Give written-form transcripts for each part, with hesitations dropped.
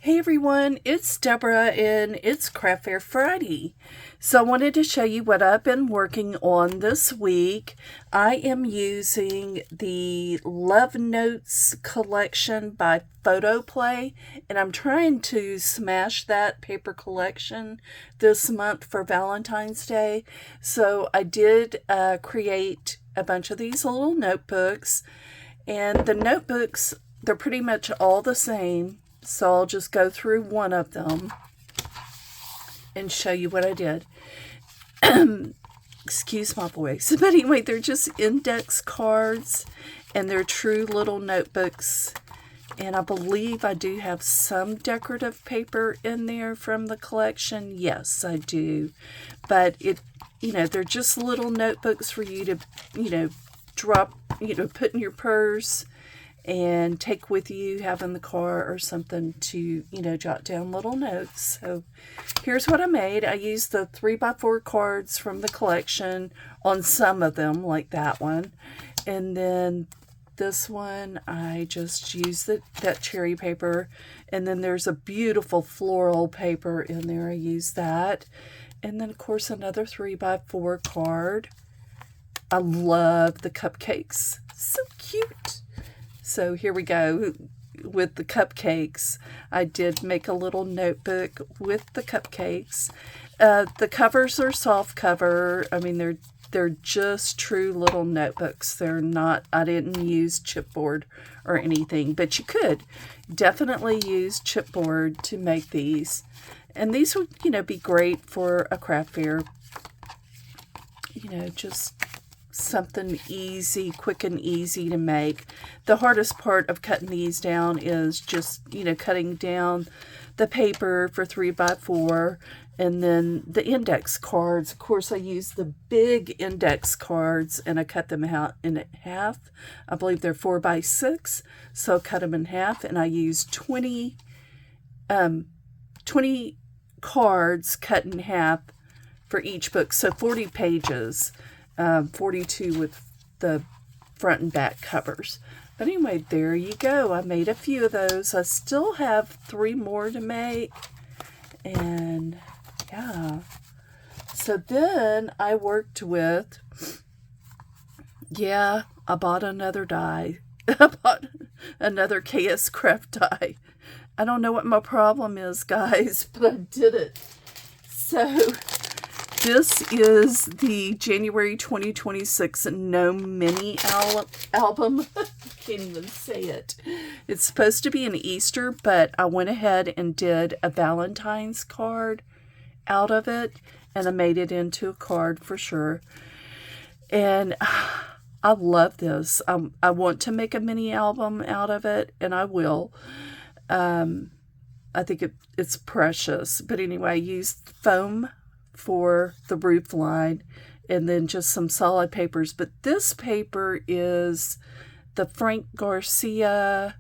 Hey everyone, it's Deborah and it's Craft Fair Friday. So I wanted to show you what I've been working on this week. I am using the Love Notes collection by Photoplay, and I'm trying to smash that paper collection this month for Valentine's Day. So I did create a bunch of these little notebooks, and the notebooks, they're pretty much all the same. So I'll just go through one of them and show you what I did. Excuse my voice. But anyway, they're just index cards and they're true little notebooks. And I believe I do have some decorative paper in there from the collection. Yes, I do. But they're just little notebooks for you to, drop, put in your purse and take with you, have in the car or something to, jot down little notes. So here's what I made. I used the 3x4 cards from the collection on some of them, like that one. And then this one, I just used that cherry paper. And then there's a beautiful floral paper in there. I used that. And then, of course, another 3x4 card. I love the cupcakes. So cute. So here we go with the cupcakes. I did make a little notebook with the cupcakes. The covers are soft cover. I mean, they're just true little notebooks. They're not, I didn't use chipboard or anything, but you could definitely use chipboard to make these. And these would, be great for a craft fair. Just something easy, quick and easy to make. The hardest part of cutting these down is just, cutting down the paper for 3x4 and then the index cards. Of course, I use the big index cards and I cut them out in half. I believe they're 4x6, so I cut them in half and I use 20 cards cut in half for each book, so 40 pages. 42 with the front and back covers. But anyway, there you go. I made a few of those. I still have 3 more to make. And yeah. So then I worked with, I bought another die. I bought another KSCRAFT die. I don't know what my problem is, guys, but I did it. So this is the January 2026 Gnome Mini album. I can't even say it. It's supposed to be an Easter, but I went ahead and did a Valentine's card out of it, and I made it into a card for sure. And I love this. I want to make a mini album out of it, and I will. I think it's precious. But anyway, I used foam for the roof line and then just some solid papers. But this paper is the Frank Garcia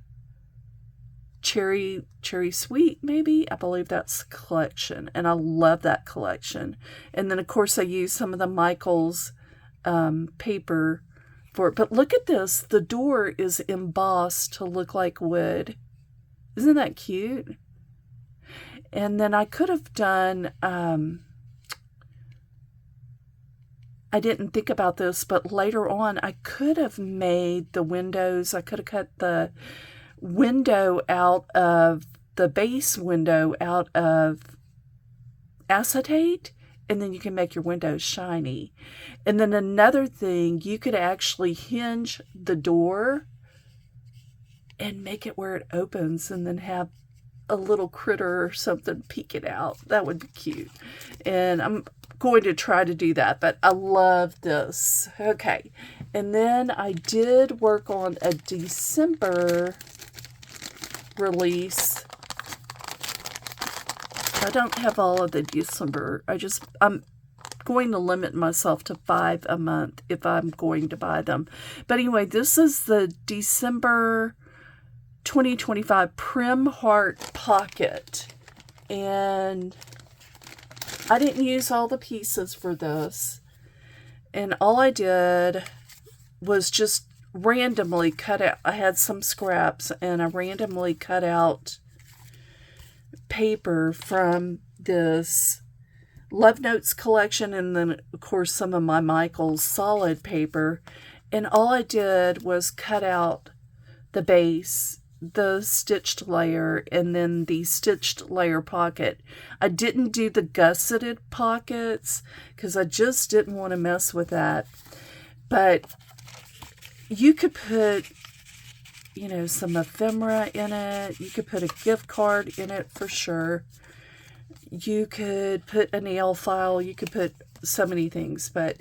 Cherry Sweet, maybe. I believe that's the collection, and I love that collection. And then, of course, I use some of the Michaels paper for it. But look at this. The door is embossed to look like wood. Isn't that cute? And then I could have done, I didn't think about this, but later on I could have made the windows. I could have cut the window out of, the base window out of acetate, and then you can make your windows shiny. And then another thing, you could actually hinge the door and make it where it opens and then have a little critter or something peeking out. That would be cute. And I'm going to try to do that, but I love this. Okay. And then I did work on a December release. I don't have all of the December. I'm going to limit myself to 5 a month if I'm going to buy them. But anyway, this is the December 2025 Prim Heart Pocket. And I didn't use all the pieces for this. And all I did was just randomly cut out. I had some scraps and I randomly cut out paper from this Love Notes collection, and then, of course, some of my Michael's solid paper. And all I did was cut out the base, the stitched layer, and then the stitched layer pocket. I didn't do the gusseted pockets because I just didn't want to mess with that. But you could put, some ephemera in it. You could put a gift card in it for sure. You could put a nail file. You could put so many things, but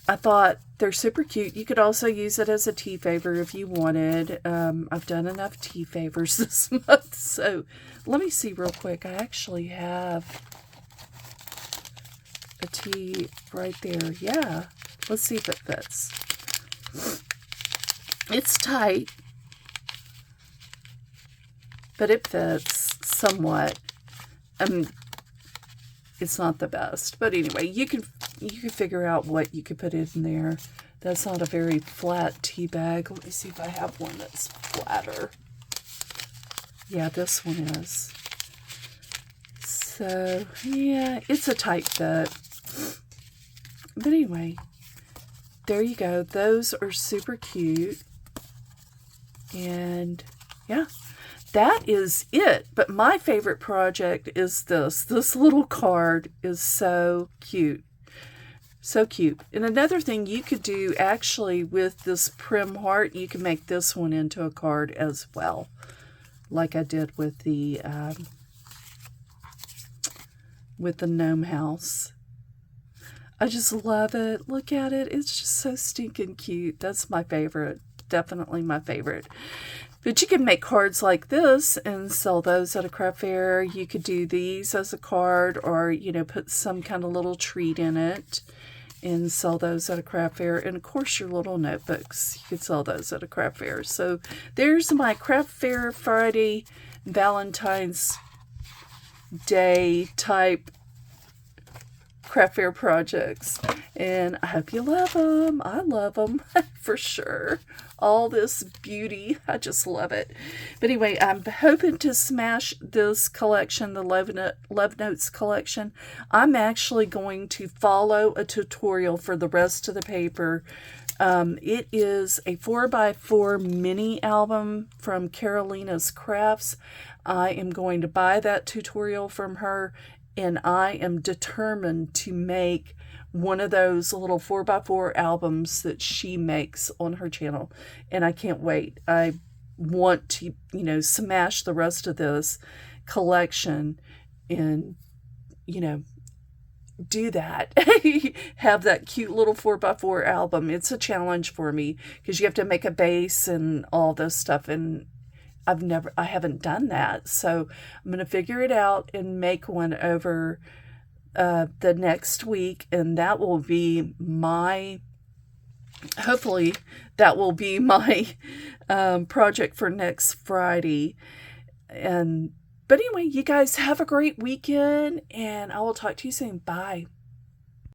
I thought they're super cute. You could also use it as a tea favor if you wanted. I've done enough tea favors this month, so let me see real quick. I actually have a tea right there. Yeah, let's see if it fits. It's tight, but it fits somewhat. It's not the best, but anyway, you can figure out what you could put in there. That's not a very flat tea bag. Let me see if I have one that's flatter. Yeah, this one is. So, yeah, it's a tight fit. But anyway, there you go. Those are super cute. And, yeah. That is it. But my favorite project is this. This little card is so cute. So cute. And another thing you could do actually with this prim heart, you can make this one into a card as well. Like I did with the gnome house. I just love it. Look at it. It's just so stinking cute. That's my favorite. Definitely my favorite. But you can make cards like this and sell those at a craft fair. You could do these as a card, or, put some kind of little treat in it and sell those at a craft fair. And, of course, your little notebooks. You could sell those at a craft fair. So there's my Craft Fair Friday Valentine's Day type craft fair projects. And I hope you love them. I love them for sure. All this beauty. I just love it. But anyway, I'm hoping to smash this collection, the Love Notes collection. I'm actually going to follow a tutorial for the rest of the paper. It is a 4x4 mini album from Carolina's Crafts. I am going to buy that tutorial from her, and I am determined to make one of those little 4x4 albums that she makes on her channel. And I can't wait. I want to, smash the rest of this collection and, do that. Have that cute little 4x4 album. It's a challenge for me because you have to make a base and all this stuff. And I haven't done that. So I'm going to figure it out and make one over the next week, and that will be hopefully that will be my project for next Friday. But anyway, you guys have a great weekend, and I will talk to you soon. Bye.